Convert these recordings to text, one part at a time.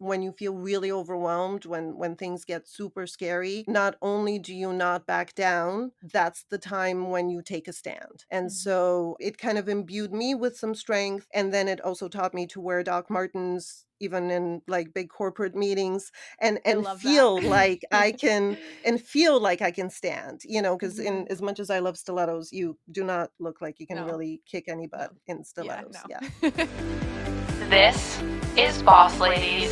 when you feel really overwhelmed, when things get super scary, not only do you not back down, that's the time when you take a stand. And Mhm. so it kind of imbued me with some strength. And then it also taught me to wear Doc Martens even in like big corporate meetings and I and love that. feel like I can and feel like I can stand, because in Mhm. as much as I love stilettos, you do not look like you can No, really kick any butt no. in Yeah, stilettos. no. Yeah. This is Boss Ladies.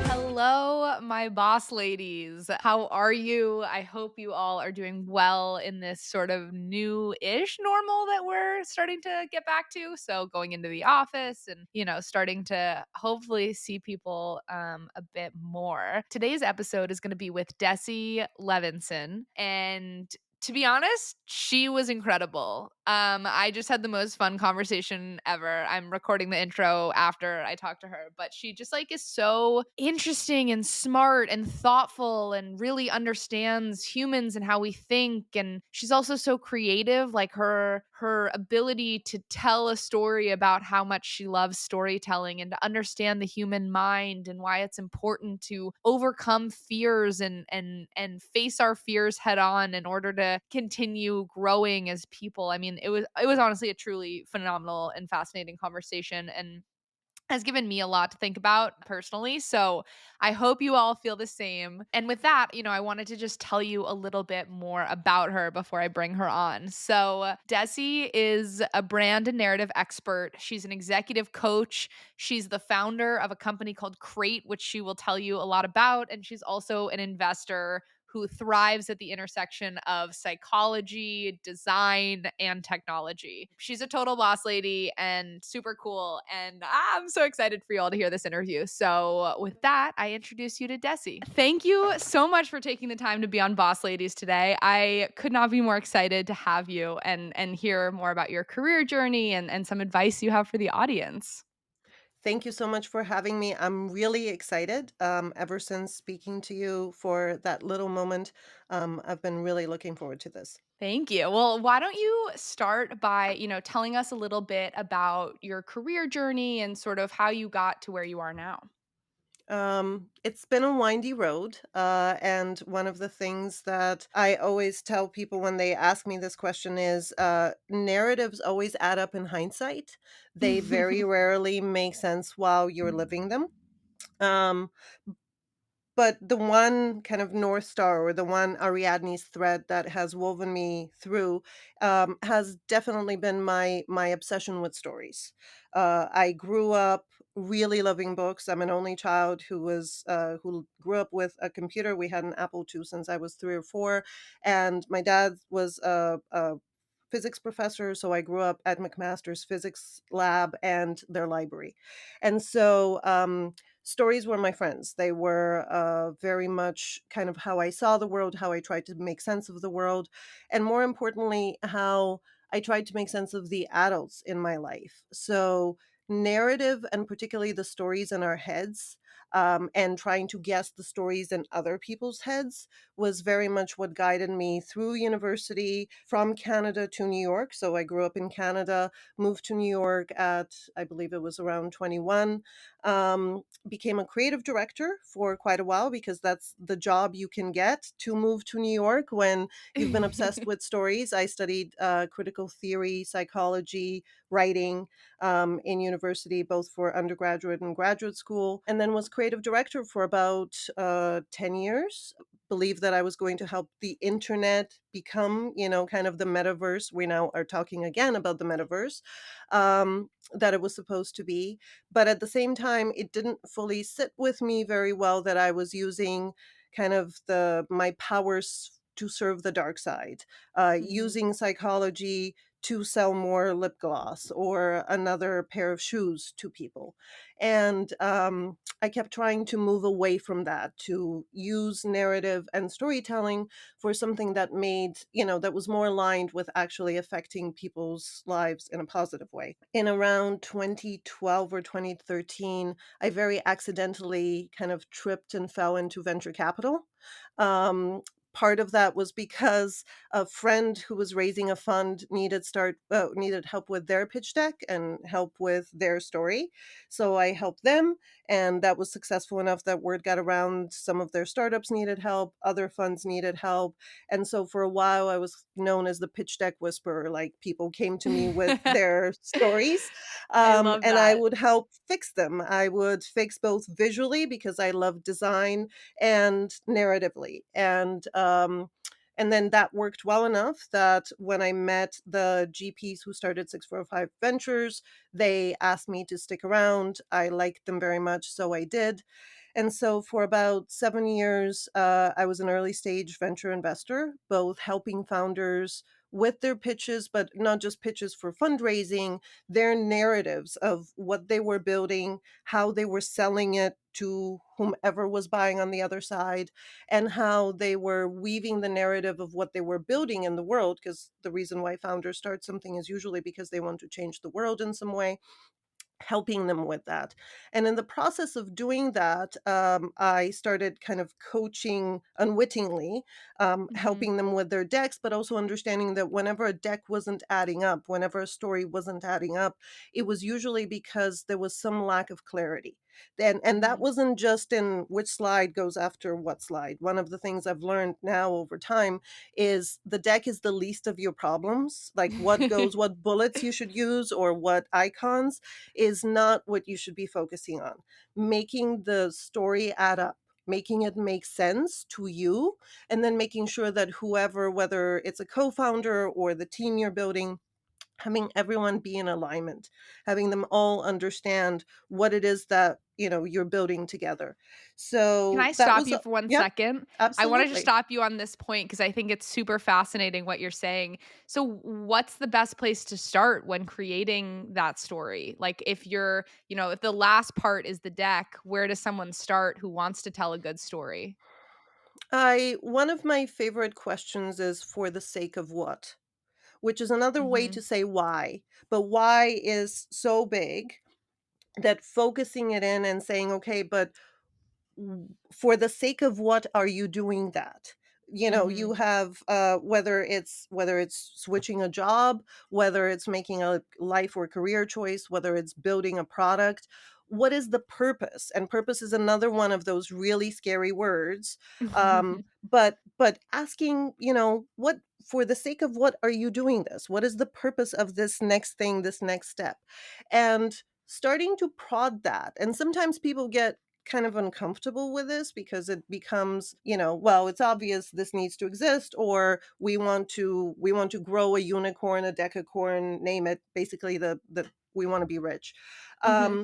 Hello, my boss ladies. How are you? I hope you all are doing well in this sort of new-ish normal that we're starting to get back to. So going into the office and, starting to hopefully see people a bit more. Today's episode is going to be with Dessy Levinson, and to be honest, she was incredible. I just had the most fun conversation ever. I'm recording the intro after I talked to her, but she just like is so interesting and smart and thoughtful and really understands humans and how we think. And she's also so creative, like her ability to tell a story about how much she loves storytelling and to understand the human mind and why it's important to overcome fears and face our fears head on in order to continue growing as people. I mean, it was honestly a truly phenomenal and fascinating conversation and has given me a lot to think about personally. So I hope you all feel the same. And with that, I wanted to just tell you a little bit more about her before I bring her on. So Dessy is a brand and narrative expert. She's an executive coach. She's the founder of a company called Crate, which she will tell you a lot about. And she's also an investor who thrives at the intersection of psychology, design, and technology. She's a total boss lady and super cool. And I'm so excited for you all to hear this interview. So, with that, I introduce you to Dessy. Thank you so much for taking the time to be on Boss Ladies today. I could not be more excited to have you and hear more about your career journey and some advice you have for the audience. Thank you so much for having me. I'm really excited. Ever since speaking to you for that little moment, I've been really looking forward to this. Thank you. Well, why don't you start by, telling us a little bit about your career journey and sort of how you got to where you are now? It's been a windy road, and one of the things that I always tell people when they ask me this question is narratives always add up in hindsight. They very rarely make sense while you're living them. Um, but the one kind of North Star or the one Ariadne's thread that has woven me through has definitely been my obsession with stories. I grew up really loving books. I'm an only child who grew up with a computer. We had an Apple II since I was 3 or 4, and my dad was a physics professor, so I grew up at McMaster's physics lab and their library. And so stories were my friends. They were very much kind of how I saw the world, how I tried to make sense of the world, and more importantly, how I tried to make sense of the adults in my life. So narrative, and particularly the stories in our heads, and trying to guess the stories in other people's heads was very much what guided me through university from Canada to New York. So I grew up in Canada, moved to New York at, I believe it was around 21, became a creative director for quite a while because that's the job you can get to move to New York when you've been obsessed with stories. I studied critical theory, psychology, writing in university, both for undergraduate and graduate school, and then was creative director for about 10 years. Believed that I was going to help the internet become, kind of the metaverse. We now are talking again about the metaverse, that it was supposed to be. But at the same time, it didn't fully sit with me very well that I was using kind of my powers to serve the dark side, Mhm. using psychology to sell more lip gloss or another pair of shoes to people. And I kept trying to move away from that, to use narrative and storytelling for something that that was more aligned with actually affecting people's lives in a positive way. In around 2012 or 2013, I very accidentally kind of tripped and fell into venture capital. Um, part of that was because a friend who was raising a fund needed help with their pitch deck and help with their story. So I helped them, and that was successful enough that word got around. Some of their startups needed help, other funds needed help, and so for a while I was known as the pitch deck whisperer. Like, people came to me with their stories, I love and I that. would help fix them. I would fix both visually, because I love design, and narratively. And then that worked well enough that when I met the GPs who started 645 Ventures, they asked me to stick around. I liked them very much, so I did. And so for about 7 years, I was an early stage venture investor, both helping founders with their pitches, but not just pitches for fundraising, their narratives of what they were building, how they were selling it to whomever was buying on the other side, and how they were weaving the narrative of what they were building in the world. Because the reason why founders start something is usually because they want to change the world in some way, helping them with that. And in the process of doing that, I started kind of coaching unwittingly, Mhm. helping them with their decks, but also understanding that whenever a deck wasn't adding up, whenever a story wasn't adding up, it was usually because there was some lack of clarity. And that Mhm. wasn't just in which slide goes after what slide. One of the things I've learned now over time is the deck is the least of your problems. Like, what bullets you should use or what icons is not what you should be focusing on. Making the story add up, making it make sense to you, and then making sure that whoever, whether it's a co founder or the team you're building, having everyone be in alignment, having them all understand what it is that, you're building together. Can So I that stop was, you for one yep, second? I wanted to absolutely. stop you on this point because I think it's super fascinating what you're saying. So, what's the best place to start when creating that story? Like, if if the last part is the deck, where does someone start who wants to tell a good story? I One of my favorite questions is, for the sake of what? Which is another way to Mhm. say why. But why is so big that focusing it in and saying, okay, but for the sake of what are you doing that? You Mhm. have, whether it's switching a job, whether it's making a life or career choice, whether it's building a product. What is the purpose? And purpose is another one of those really scary words. But asking, what, for the sake of what are you doing this? What is the purpose of this next thing, this next step? And starting to prod that. And sometimes people get kind of uncomfortable with this, because it becomes, well, it's obvious this needs to exist, or we want to grow a unicorn, a decacorn, name it, basically the we want to be rich. Mhm.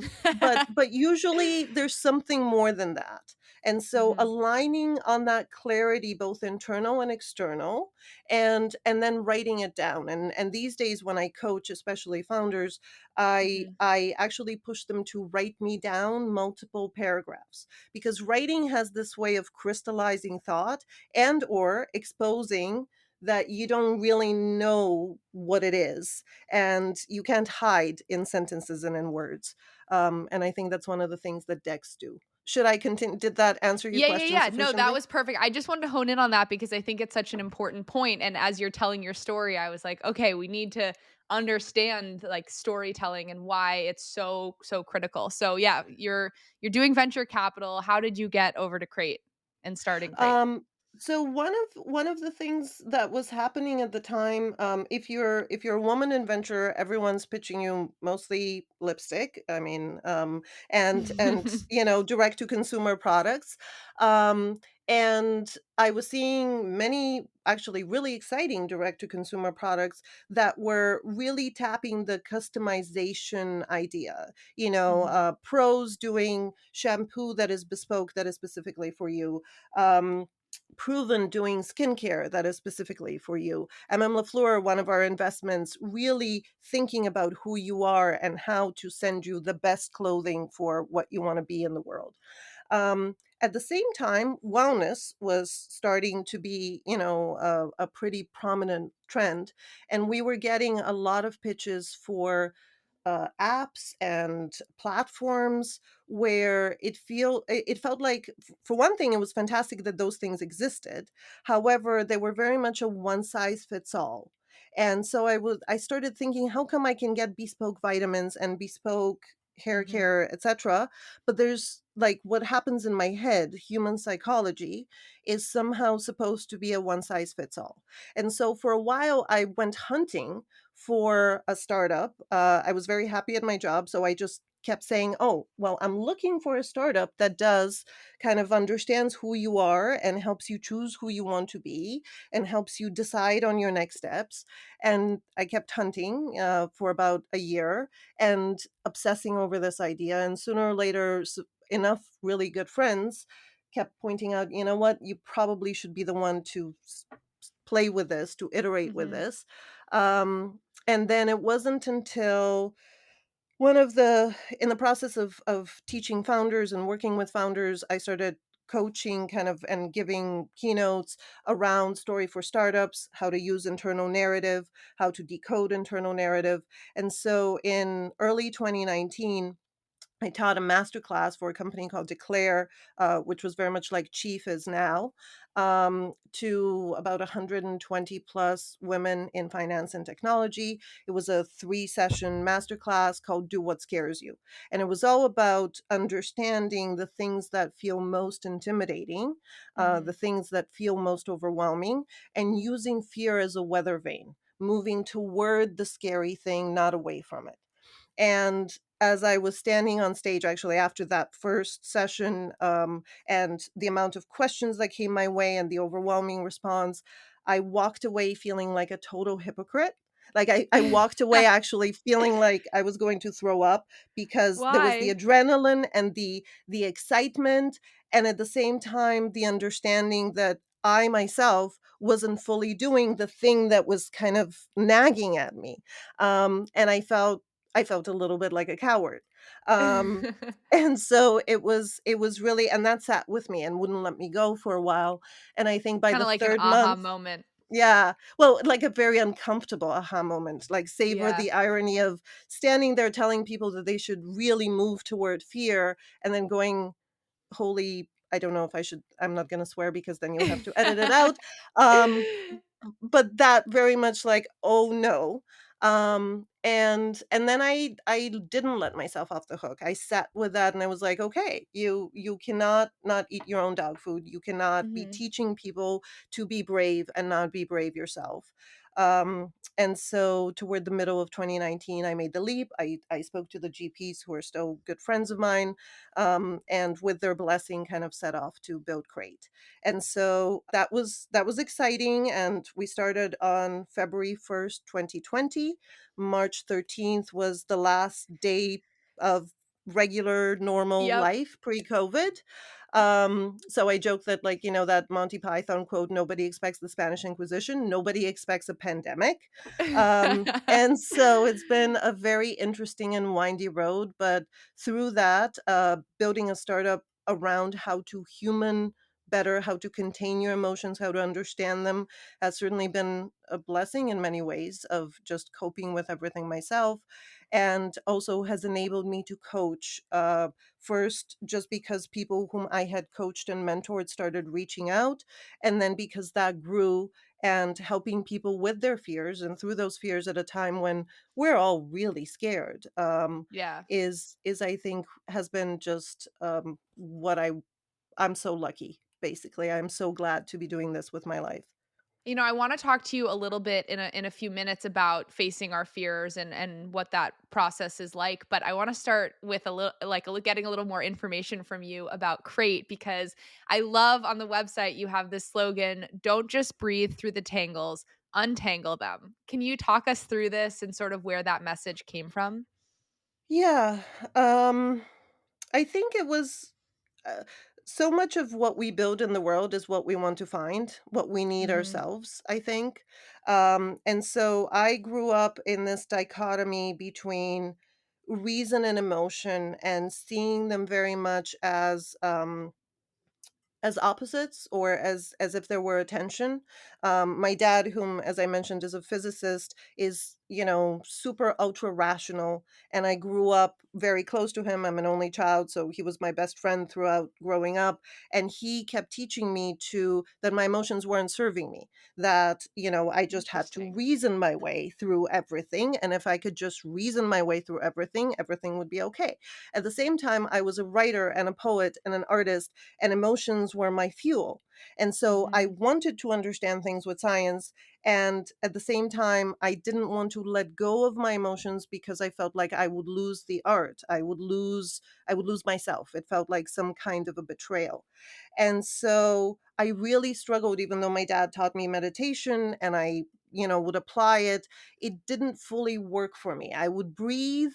But usually there's something more than that. And so Mhm. aligning on that clarity, both internal and external, and then writing it down. And these days when I coach, especially founders, I Mhm. I actually push them to write me down multiple paragraphs, because writing has this way of crystallizing thought and or exposing that you don't really know what it is, and you can't hide in sentences and in words. And I think that's one of the things that decks do. Should I continue? Did that answer your Yeah, yeah, question yeah. No, that sufficiently? was perfect. I just wanted to hone in on that because I think it's such an important point. And as you're telling your story, I was like, okay, we need to understand like storytelling and why it's so critical. So yeah, you're doing venture capital. How did you get over to Crate and starting Crate? Um, so one of the things that was happening at the time, if you're a woman in venture, everyone's pitching you mostly lipstick. I mean, and direct to consumer products. Um, and I was seeing many actually really exciting direct to consumer products that were really tapping the customization idea. Mhm. Pros doing shampoo that is bespoke, that is specifically for you, um, Proven doing skincare that is specifically for you. Lafleur, one of our investments, really thinking about who you are and how to send you the best clothing for what you want to be in the world. At the same time, wellness was starting to be, a pretty prominent trend, and we were getting a lot of pitches for apps and platforms where it felt like, for one thing, it was fantastic that those things existed. However, they were very much a one size fits all. And so I started thinking, how come I can get bespoke vitamins and bespoke hair Mhm. care, etc., but there's like what happens in my head, human psychology is somehow supposed to be a one size fits all. And so for a while I went hunting for a startup. I was very happy at my job, so I just kept saying, "Oh, well, I'm looking for a startup that does kind of understands who you are and helps you choose who you want to be and helps you decide on your next steps." And I kept hunting for about a year and obsessing over this idea. And sooner or later, enough really good friends kept pointing out, you know what, you probably should be the one to play with this, to iterate with Mhm. this. Um, and then it wasn't until one of the in the process of teaching founders and working with founders, I started coaching kind of and giving keynotes around story for startups, how to use internal narrative, how to decode internal narrative. And so in early 2019, I taught a master class for a company called Declare, which was very much like Chief is now, to about 120 plus women in finance and technology. It was a 3 session master class called Do What Scares You. And it was all about understanding the things that feel most intimidating, the Mhm. things that feel most overwhelming, and using fear as a weather vane, moving toward the scary thing, not away from it. And as I was standing on stage, actually, after that first session, and the amount of questions that came my way and the overwhelming response, I walked away feeling like a total hypocrite. Like I walked away actually feeling like I was going to throw up because there was the Why? adrenaline and the excitement, and at the same time the understanding that I myself wasn't fully doing the thing that was kind of nagging at me. And I felt a little bit like a coward. Um, and so it was really, and that sat with me and wouldn't let me go for a while. And I think by Kinda the like an 3rd aha month, moment. yeah, well, like a very uncomfortable aha moment, like savor Yeah. the irony of standing there telling people that they should really move toward fear and then going, "Holy, I don't know if I should, I'm not gonna swear because then you'll have to edit it out." Um, but that very much like, "Oh, no." And then I didn't let myself off the hook. I sat with that and I was like, "Okay, you cannot not eat your own dog food. You cannot be Mhm. teaching people to be brave and not be brave yourself." And so toward the middle of 2019, I made the leap. I spoke to the GPs who are still good friends of mine, and with their blessing kind of set off to build Crate. And so that was exciting, and we started on February 1st, 2020. March 13th was the last day of regular normal Yep. life pre-COVID. So I joke that, like, that Monty Python quote, "Nobody expects the Spanish Inquisition, nobody expects a pandemic." And so it's been a very interesting and windy road, but through that, building a startup around how to human better, how to contain your emotions, how to understand them, has certainly been a blessing in many ways of just coping with everything myself, and also has enabled me to coach. First, just because people whom I had coached and mentored started reaching out, and then because that grew and helping people with their fears and through those fears at a time when we're all really scared, Yeah. is I think has been just what I'm so lucky, basically. I'm so glad to be doing this with my life. I wanna talk to you a little bit in a few minutes about facing our fears and what that process is like, but I wanna start with a little like, getting a little more information from you about Crate because I love on the website you have this slogan, "Don't just breathe through the tangles, untangle them." Can you talk us through this and sort of where that message came from? Yeah, um, I think it was uh, so much of what we build in the world is what we want to find, what we need Mhm. ourselves, I think. And so I grew up in this dichotomy between reason and emotion and seeing them very much as opposites or as if there were a tension. My dad, whom, as I mentioned, is a physicist, is, super ultra rational. And I grew up very close to him. I'm an only child, so he was my best friend throughout growing up. And he kept teaching me that my emotions weren't serving me, that, I just had to Interesting. reason my way through everything. And if I could just reason my way through everything, everything would be okay. At the same time, I was a writer and a poet and an artist, and emotions were my fuel. And so I Mhm. wanted to understand things with science. And at the same time, I didn't want to let go of my emotions because I felt like I would lose the art. I would lose myself. It felt like some kind of a betrayal. And so I really struggled, even though my dad taught me meditation and I, would apply it. It didn't fully work for me. I would breathe,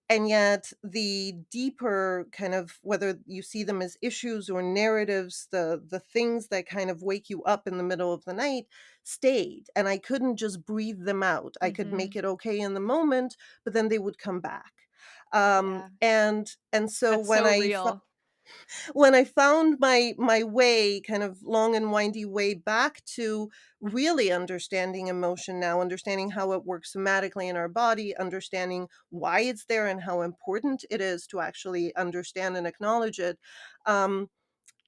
and yet the deeper kind of, whether you see them as issues or narratives, the things that kind of wake you up in the middle of the night stayed, and I couldn't just breathe them out. I could make Mhm. it okay in the moment, but then they would come back. Um, Yeah. and and so That's so real. when I found my way, kind of long and windy way back to really understanding emotion now, understanding how it works somatically in our body, understanding why it's there and how important it is to actually understand and acknowledge it. Um,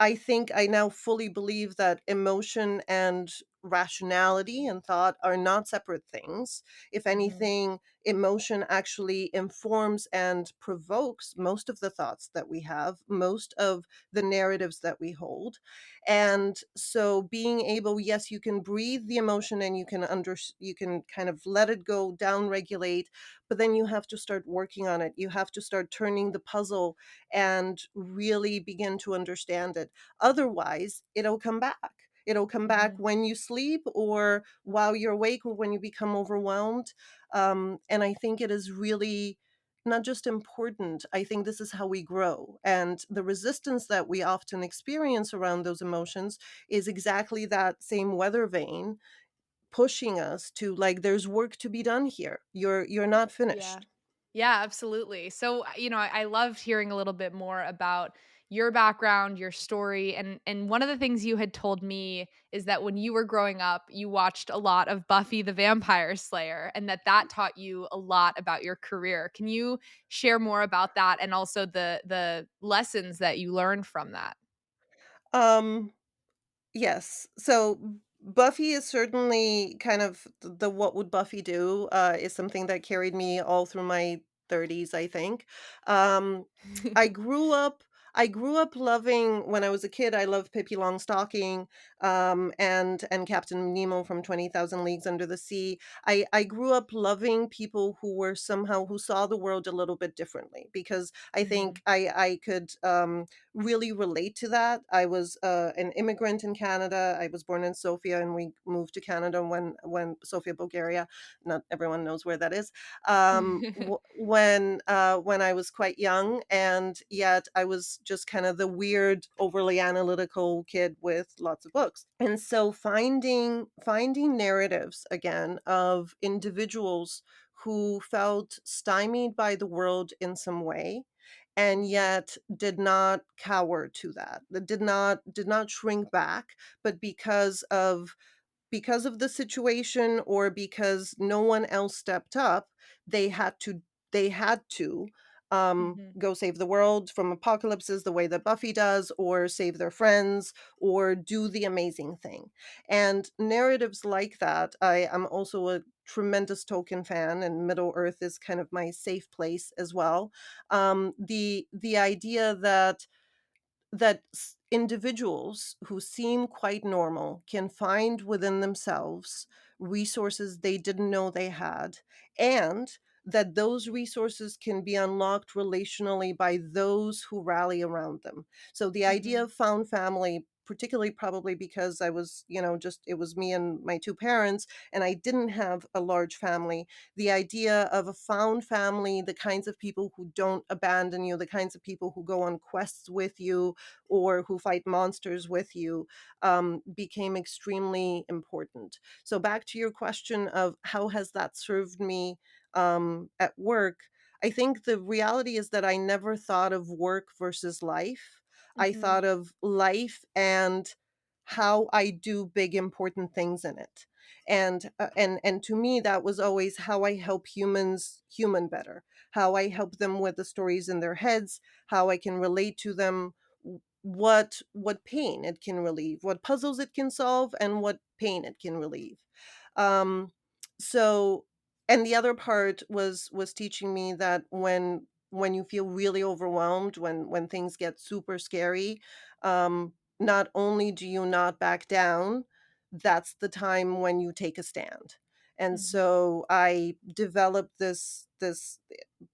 I think I now fully believe that emotion and rationality and thought are not separate things. If Mhm. anything, emotion actually informs and provokes most of the thoughts that we have, most of the narratives that we hold. And so being able, yes, you can breathe the emotion and you can kind of let it go, down regulate, but then you have to start working on it. You have to start turning the puzzle and really begin to understand it. Otherwise, it'll come back. It'll come back Mhm. when you sleep or while you're awake or when you become overwhelmed. And I think it is really not just important. I think this is how we grow. And the resistance that we often experience around those emotions is exactly that same weather vane pushing us to, like, there's work to be done here. You're not Yeah. finished. Yeah, absolutely. So, I loved hearing a little bit more about your background, your story, and one of the things you had told me is that when you were growing up, you watched a lot of Buffy the Vampire Slayer and that taught you a lot about your career. Can you share more about that and also the lessons that you learned from that? Um Yes. So Buffy is certainly kind of the what would Buffy do is something that carried me all through my 30s, I think. Um I grew up I grew up loving, when I was a kid, I loved Pippi Longstocking, and Captain Nemo from 20,000 Leagues Under the Sea. I grew up loving people who were somehow, who saw the world a little bit differently, because I Mhm. think I could really relate to that. I was an immigrant in Canada. I was born in Sofia, and we moved to Canada when Sofia, Bulgaria. Not everyone knows where that is. When I was quite young, and yet I was just kind of the weird, overly analytical kid with lots of books. And so finding narratives again of individuals who felt stymied by the world in some way, and Mhm. yet did not cower to that. That did not shrink back, but because of the situation, or because no one else stepped up, they had to Mhm. go save the world from apocalypses the way that Buffy does, or save their friends, or do the amazing thing. And narratives like that, I am also a tremendous Tolkien fan, and Middle Earth is kind of my safe place as well. The idea that individuals who seem quite normal can find within themselves resources they didn't know they had, and that those resources can be unlocked relationally by those who rally around them. So the idea Mhm. of found family, particularly probably because I was, just it was me and my two parents, and I didn't have a large family. The idea of a found family, the kinds of people who don't abandon you, the kinds of people who go on quests with you, or who fight monsters with you, became extremely important. So back to your question of how has that served me at work, I think the reality is that I never thought of work versus life. I Mhm. thought of life and how I do big important things in it. And to me that was always how I help humans human better, how I help them with the stories in their heads, how I can relate to them, what pain it can relieve, what puzzles it can solve, and what pain it can relieve. Um so and the other part was teaching me that when you feel really overwhelmed, when things get super scary, not only do you not back down, that's the time when you take a stand. And Mhm. so I developed this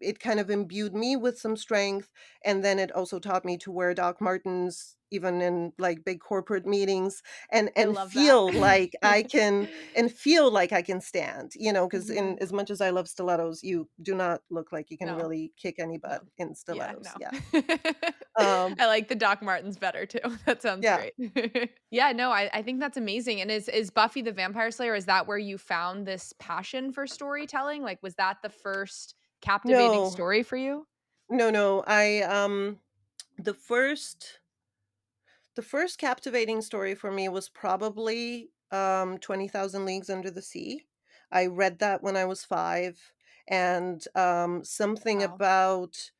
it kind of imbued me with some strength, and then it also taught me to wear Doc Martens even in like big corporate meetings, and I and love that. feel like I can and feel like I can stand, because in Mhm. as much as I love stilettos, you do not look like you can No, really kick any no. butt in Yeah, stilettos. no. Yeah. Um, I like the Doc Martens better too. That sounds yeah. great. Yeah, no, I think that's amazing. And is Buffy the Vampire Slayer, is that where you found this passion for storytelling? Like, was that the first captivating No. story for you? No, no. The first the first captivating story for me was probably 20,000 Leagues Under the Sea. I read that when I was 5, and something Wow. about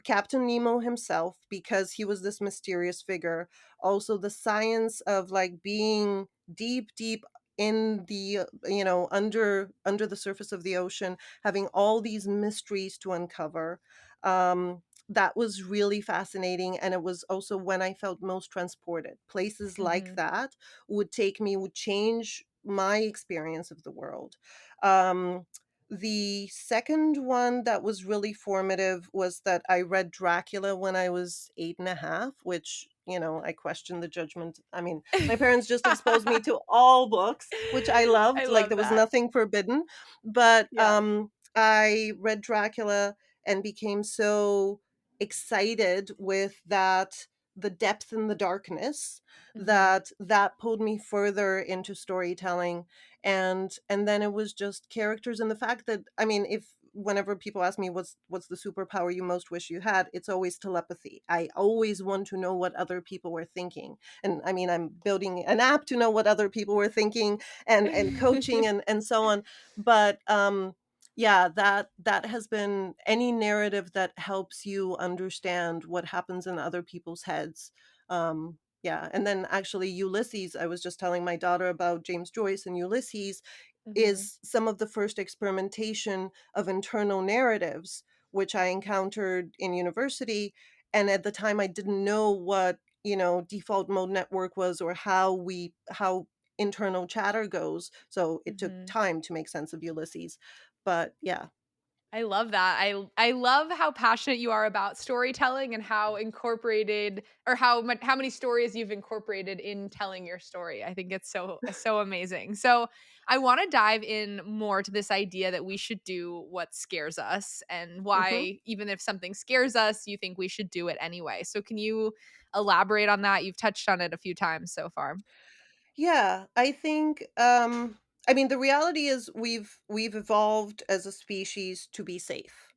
Captain Nemo himself, because he was this mysterious figure. Also, the science of like being deep, deep in the under the surface of the ocean, having all these mysteries to uncover. That was really fascinating, and it was also when I felt most transported. Places like Mhm. that would change my experience of the world. Um, the second one that was really formative was that I read Dracula when I was 8.5, which, I questioned the judgment. I mean, my parents just exposed me to all books, which I I loved, like, love there was that. nothing forbidden, but, Yeah. I read Dracula and became so excited with the depth and the darkness, Mhm. that pulled me further into storytelling. And then it was just characters, and the fact that, I mean, if whenever people ask me what's the superpower you most wish you had, it's always telepathy. I always want to know what other people were thinking, and I mean, I'm building an app to know what other people were thinking, and coaching and so on. But yeah, that has been any narrative that helps you understand what happens in other people's heads. Yeah, and then actually Ulysses, I was just telling my daughter about James Joyce, and Ulysses Mhm. is some of the first experimentation of internal narratives, which I encountered in university. And at the time, I didn't know what, default mode network was, or how internal chatter goes. So it took Mhm. time to make sense of Ulysses. But yeah. I love that. I love how passionate you are about storytelling and how incorporated or how many stories you've incorporated in telling your story. I think it's so amazing. So, I want to dive in more to this idea that we should do what scares us and Mhm. why even if something scares us, you think we should do it anyway. So, can you elaborate on that? You've touched on it a few times so far. Yeah, I think I mean the reality is we've evolved as a species to be safe.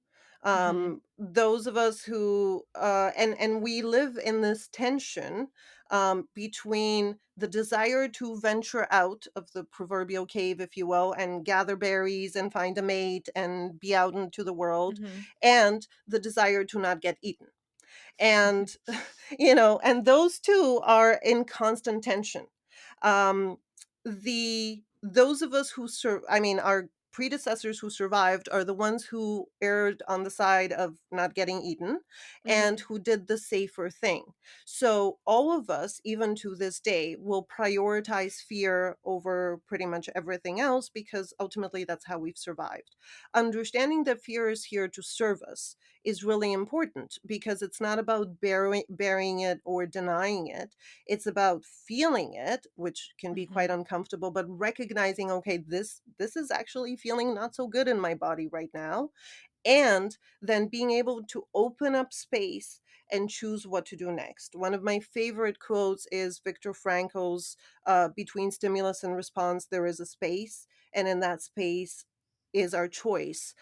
Mhm. Those of us who and we live in this tension between the desire to venture out of the proverbial cave, if you will, and gather berries and find a mate and be out into the world, Mhm. and the desire to not get eaten. And and those two are in constant tension. um the those of us I mean, our predecessors who survived are the ones who erred on the side of not getting eaten, and Mhm. who did the safer thing. So all of us, even to this day, will prioritize fear over pretty much everything else, because ultimately that's how we've survived. Understanding that fear is here to serve us is really important, because it's not about burying it or denying it. It's about feeling it, which can be quite Mhm. uncomfortable, but recognizing, okay, this is actually feeling not so good in my body right now, and then being able to open up space and choose what to do next. One of my favorite quotes is Viktor Frankl's, between stimulus and response, there is a space, and in that space is our choice,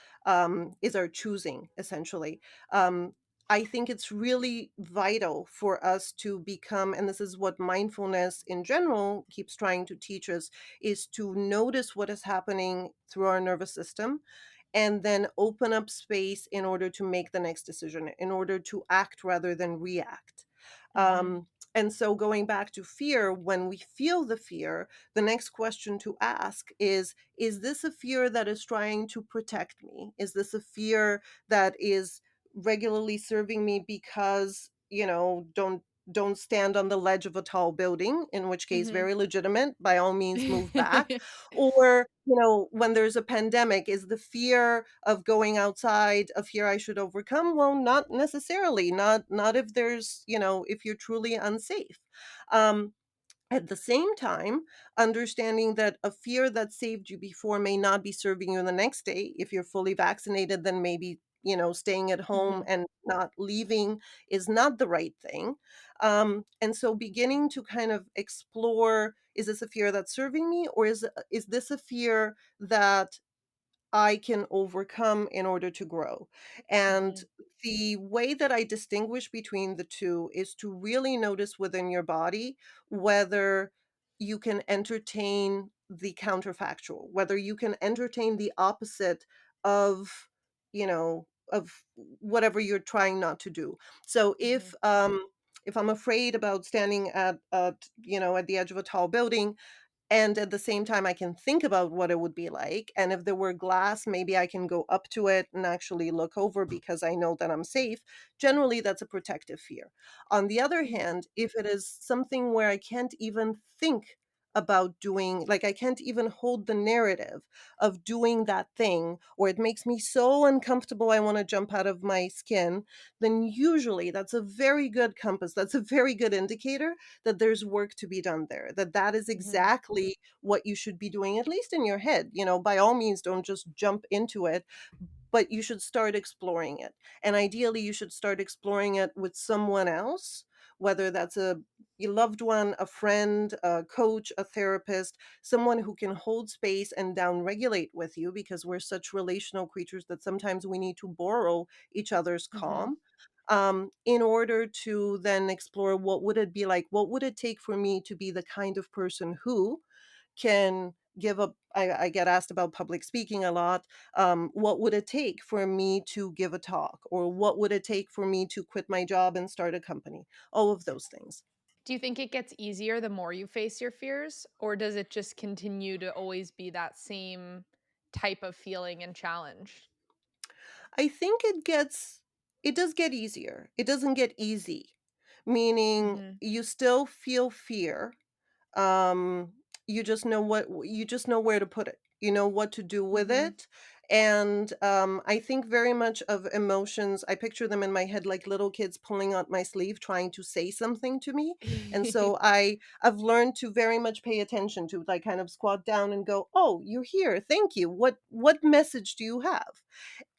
is our choosing, essentially. Um, I think it's really vital for us to become, and this is what mindfulness in general keeps trying to teach us, is to notice what is happening through our nervous system and then open up space in order to make the next decision, in order to act rather than react. Mhm. And so, going back to fear, when we feel the fear, the next question to ask is this a fear that is trying to protect me? Is this a fear that is regularly serving me because, don't stand on the ledge of a tall building, in which case Mhm. very legitimate, by all means move back. Or, when there's a pandemic, is the fear of going outside a fear I should overcome? Well, not necessarily. Not if there's, if you're truly unsafe. Um, at the same time, understanding that a fear that saved you before may not be serving you the next day. If you're fully vaccinated, then maybe, staying at home Mhm. and not leaving is not the right thing. And so beginning to kind of explore, is this a fear that's serving me, or is this a fear that I can overcome in order to grow. And Mhm. the way that I distinguish between the two is to really notice within your body whether you can entertain the counterfactual, whether you can entertain the opposite of, of whatever you're trying not to do. So Mhm. if I'm afraid about standing at the edge of a tall building, and at the same time, I can think about what it would be like, and if there were glass, maybe I can go up to it and actually look over because I know that I'm safe. Generally, that's a protective fear. On the other Mhm. hand, if it is something where I can't even think about doing, like, I can't even hold the narrative of doing that thing, or it makes me so uncomfortable I wanna jump out of my skin, then usually that's a very good compass, that's a very good indicator that there's work to be done there, that that is Mhm. exactly what you should be doing, at least in your head. By all means, don't just jump into it, but you should start exploring it. And ideally, you should start exploring it with someone else, whether that's a loved one, a friend, a coach, a therapist, someone who can hold space and downregulate with you, because we're such relational creatures that sometimes we need to borrow each other's Mhm. calm. In order to then explore, what would it be like? What would it take for me to be the kind of person who can give up? I get asked about public speaking a lot. What would it take for me to give a talk? Or what would it take for me to quit my job and start a company? All of those things. Do you think it gets easier the more you face your fears, or does it just continue to always be that same type of feeling and challenge? I think it does get easier. It doesn't get easy, meaning Mhm. you still feel fear. Um, you just know where to put it. You know what to do with Mhm. it. And I think very much of emotions, I picture them in my head like little kids pulling out my sleeve trying to say something to me. And so I've learned to very much pay attention to, like, kind of squat down and go, "Oh, you're here. Thank you. What message do you have?"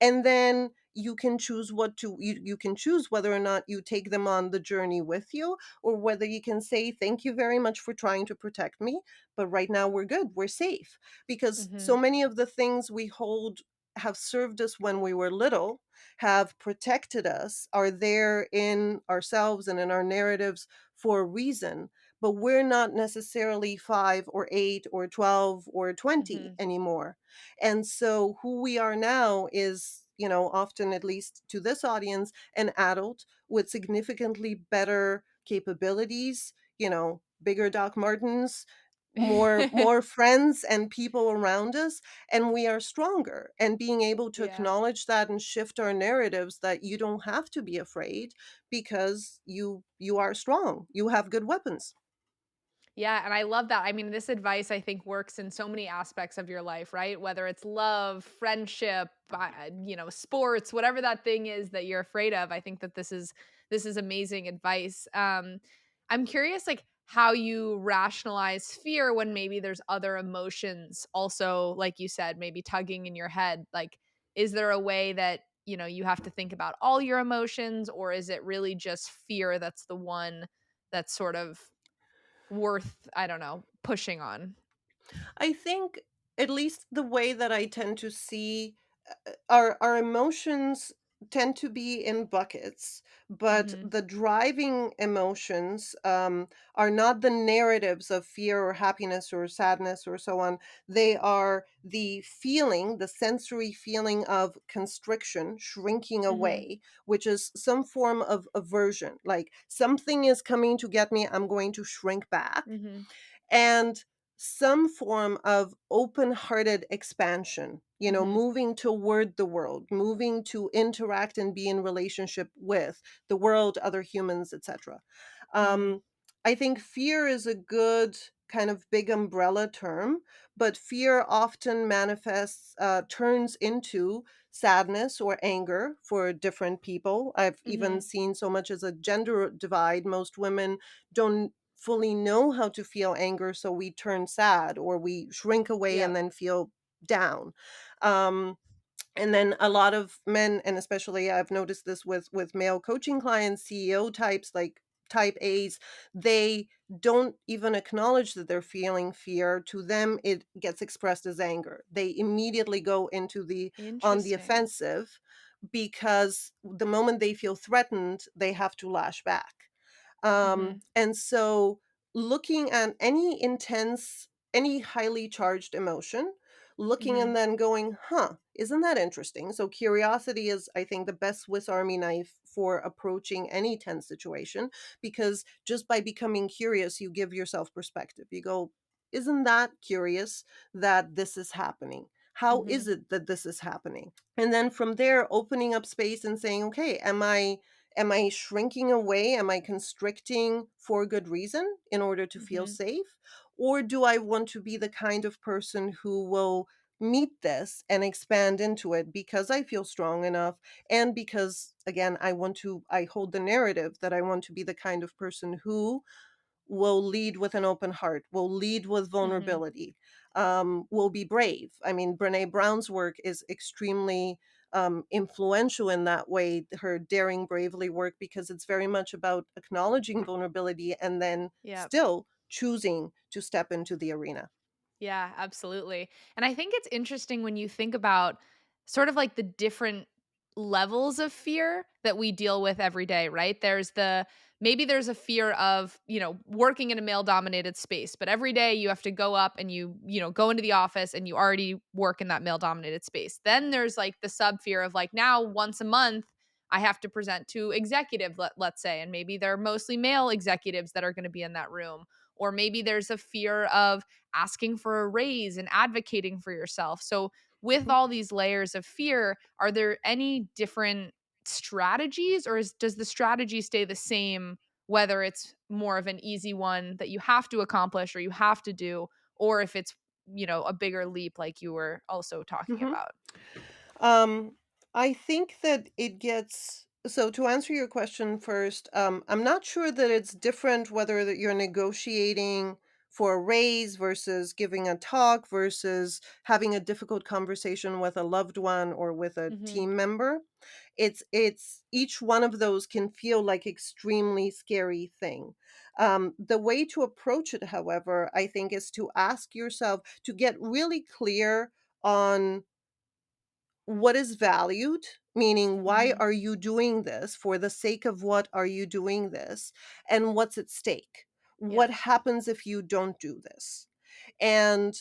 And then you can choose you can choose whether or not you take them on the journey with you, or whether you can say, "Thank you very much for trying to protect me, but right now we're good, we're safe." Because so Mhm. many of the things we hold have served us when we were little, have protected us, are there in ourselves and in our narratives for a reason, but we're not necessarily 5 or 8 or 12 or 20 Mhm. anymore. And so who we are now is, often, at least to this audience, an adult with significantly better capabilities, bigger Doc Martens, more friends and people around us, and we are stronger. And being able to Yeah. acknowledge that and shift our narratives, that you don't have to be afraid because you are strong. You have good weapons. Yeah, and I love that. I mean, this advice I think works in so many aspects of your life, right? Whether it's love, friendship, sports, whatever that thing is that you're afraid of. I think that this is amazing advice. I'm curious, like how you rationalize fear when maybe there's other emotions also, like you said, maybe tugging in your head. Like, is there a way that you have to think about all your emotions, or is it really just fear that's the one that's sort of worth, I don't know, pushing on. I think, at least the way that I tend to see, our emotions tend to be in buckets, but Mhm. the driving emotions are not the narratives of fear or happiness or sadness or so on. They are the feeling, the sensory feeling of constriction, shrinking Mhm. away, which is some form of aversion. Like something is coming to get me, I'm going to shrink back, Mhm. and some form of open-hearted expansion, Mhm. moving toward the world, moving to interact and be in relationship with the world, other humans, etc. Mhm. um, I think fear is a good kind of big umbrella term, but fear often manifests, turns into sadness or anger for different people. I've even Mhm. seen so much as a gender divide. Most women don't fully know how to feel anger, so we turn sad or we shrink away and Yep. then feel down. Um, and then a lot of men, and especially I've noticed this with male coaching clients, CEO types, like type A's, they don't even acknowledge that they're feeling fear. To them it gets expressed as anger. They immediately go into the on the Interesting. offensive, because the moment they feel threatened they have to lash back. Mhm. And so looking at any intense, any highly charged emotion, looking Mhm. and then going, huh, isn't that interesting? So curiosity is, I think, the best Swiss Army knife for approaching any tense situation, because just by becoming curious, you give yourself perspective. You go, isn't that curious that this is happening? How is Mhm. it that this is happening? And then from there, opening up space and saying, okay, am I shrinking away? Am I constricting for good reason in order to feel Mhm. safe? Or do I want to be the kind of person who will meet this and expand into it because I feel strong enough, and because again I hold the narrative that I want to be the kind of person who will lead with an open heart, will lead with Mhm. vulnerability, will be brave. I mean, Brene Brown's work is extremely influential in that way, her Daring Bravely work, because it's very much about acknowledging vulnerability and then Yep. still choosing to step into the arena. Yeah, absolutely. And I think it's interesting when you think about sort of like the different levels of fear that we deal with every day, right? Maybe there's a fear of, working in a male dominated space, but every day you have to go up and go into the office and you already work in that male dominated space. Then there's like the sub fear of like now once a month I have to present to executive, let's say, and maybe they're mostly male executives that are going to be in that room. Or maybe there's a fear of asking for a raise and advocating for yourself. So, with Mhm. all these layers of fear, are there any different strategies, or does the strategy stay the same, whether it's more of an easy one that you have to accomplish or you have to do, or if it's, a bigger leap like you were also talking Mhm. about? Um, I think that it gets, so to answer your question first, I'm not sure that it's different whether that you're negotiating for a raise versus giving a talk versus having a difficult conversation with a loved one or with a Mhm. team member. It's each one of those can feel like extremely scary thing. The way to approach it, however, I think, is to ask yourself to get really clear on what is valued, meaning why Mhm. are you doing this, for the sake of what are you doing this, and what's at stake, what Yeah, happens if you don't do this. And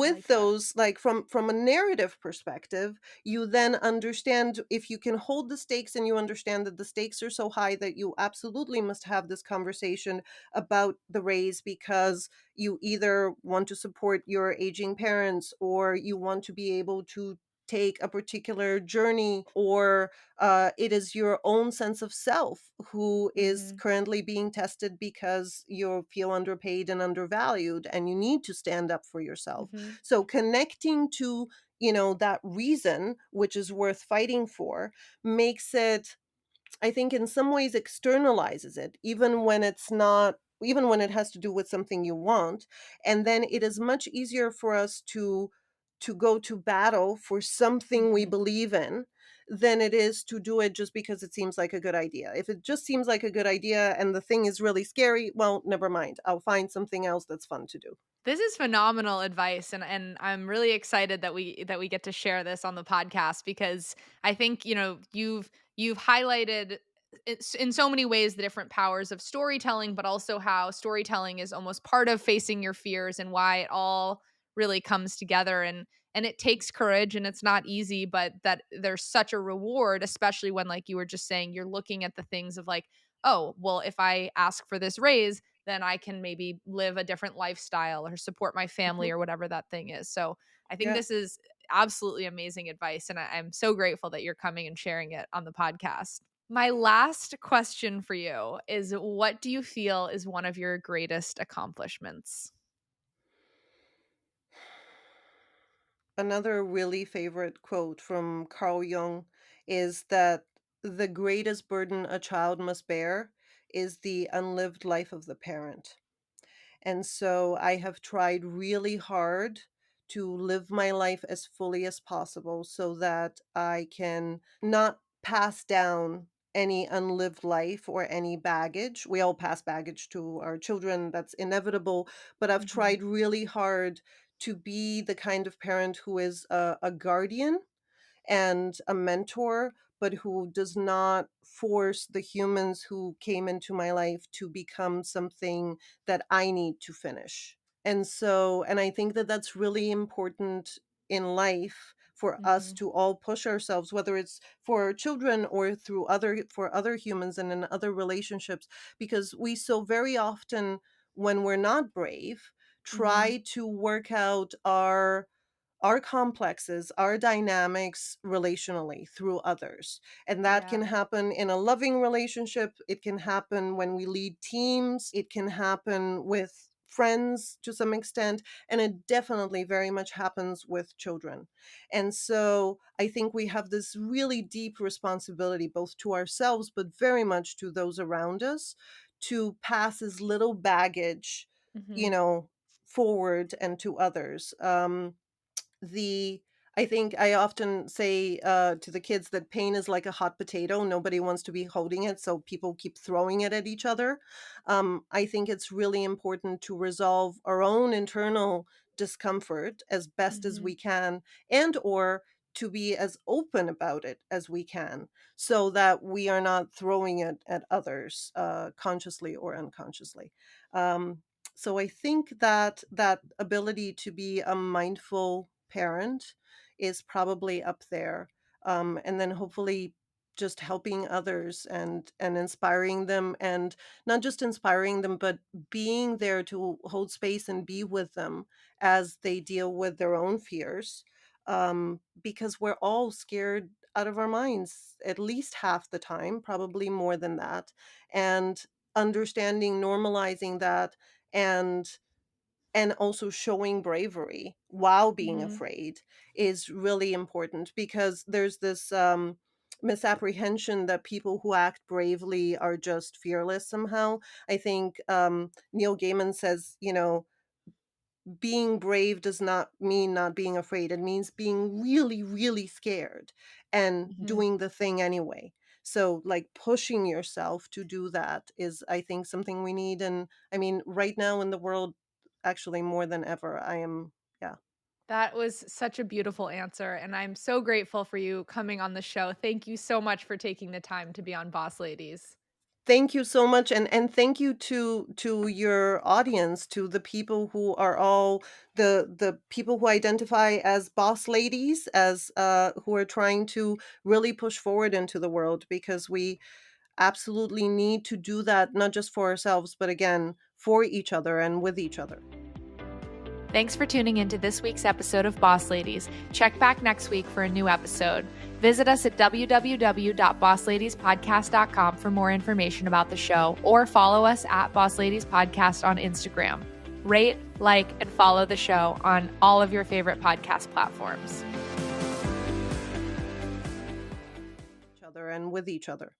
I with like that. those, like from a narrative perspective, you then understand, if you can hold the stakes and you understand that the stakes are so high that you absolutely must have this conversation about the raise, because you either want to support your aging parents, or you want to be able to take a particular journey, or it is your own sense of self who is Mhm. currently being tested because you feel underpaid and undervalued and you need to stand up for yourself. Mhm. So connecting to, that reason which is worth fighting for, makes it, I think, in some ways externalizes it, even when it's not, even when it has to do with something you want. And then it is much easier for us to go to battle for something we Mhm. believe in than it is to do it just because it seems like a good idea. If it just seems like a good idea and the thing is really scary, well, never mind. I'll find something else that's fun to do. This is phenomenal advice, and I'm really excited that we get to share this on the podcast, because I think, you've highlighted in so many ways the different powers of storytelling, but also how storytelling is almost part of facing your fears and why it all really comes together, and it takes courage and it's not easy, but that there's such a reward, especially when, like you were just saying, you're looking at the things of like, oh, well, if I ask for this raise, then I can maybe live a different lifestyle or support my family Mhm. or whatever that thing is. So I think Yeah. this is absolutely amazing advice. And I'm so grateful that you're coming and sharing it on the podcast. My last question for you is, what do you feel is one of your greatest accomplishments? Another really favorite quote from Carl Jung is that the greatest burden a child must bear is the unlived life of the parent. And so I have tried really hard to live my life as fully as possible so that I can not pass down any unlived life or any baggage. We all pass baggage to our children, that's inevitable. But I've Mhm. tried really hard to be the kind of parent who is a guardian and a mentor, but who does not force the humans who came into my life to become something that I need to finish. And I think that that's really important in life for us Mhm. to all push ourselves, whether it's for our children or through for other humans and in other relationships, because we so very often, when we're not brave, Mhm. try to work out our complexes, our dynamics relationally through others. And that can Yeah. happen in a loving relationship. It can happen when we lead teams. It can happen with friends to some extent. And it definitely very much happens with children. And so I think we have this really deep responsibility, both to ourselves, but very much to those around us, to pass as little baggage, you Mhm. know, forward and to others. The I think I often say to the kids that pain is like a hot potato. Nobody wants to be holding it, so people keep throwing it at each other. I think it's really important to resolve our own internal discomfort as best as we Mhm. can, and or to be as open about it as we can, so that we are not throwing it at others consciously or unconsciously. Um, so I think that that ability to be a mindful parent is probably up there. And then hopefully just helping others and inspiring them, and not just inspiring them, but being there to hold space and be with them as they deal with their own fears. Because we're all scared out of our minds at least half the time, probably more than that. And understanding, normalizing that, and also showing bravery while being Mhm. afraid is really important, because there's this misapprehension that people who act bravely are just fearless somehow. I think Neil Gaiman says, being brave does not mean not being afraid. It means being really, really scared and Mhm. doing the thing anyway. So, like, pushing yourself to do that is, I think, something we need. And I mean, right now in the world, actually more than ever, yeah. That was such a beautiful answer, and I'm so grateful for you coming on the show. Thank you so much for taking the time to be on Boss Ladies. Thank you so much, and thank you to your audience, to the people who are all the people who identify as boss ladies, as who are trying to really push forward into the world, because we absolutely need to do that, not just for ourselves, but again, for each other and with each other. Thanks for tuning into this week's episode of Boss Ladies. Check back next week for a new episode. Visit us at www.bossladiespodcast.com for more information about the show, or follow us at Boss Ladies Podcast on Instagram. Rate, like, and follow the show on all of your favorite podcast platforms. Each other and with each other.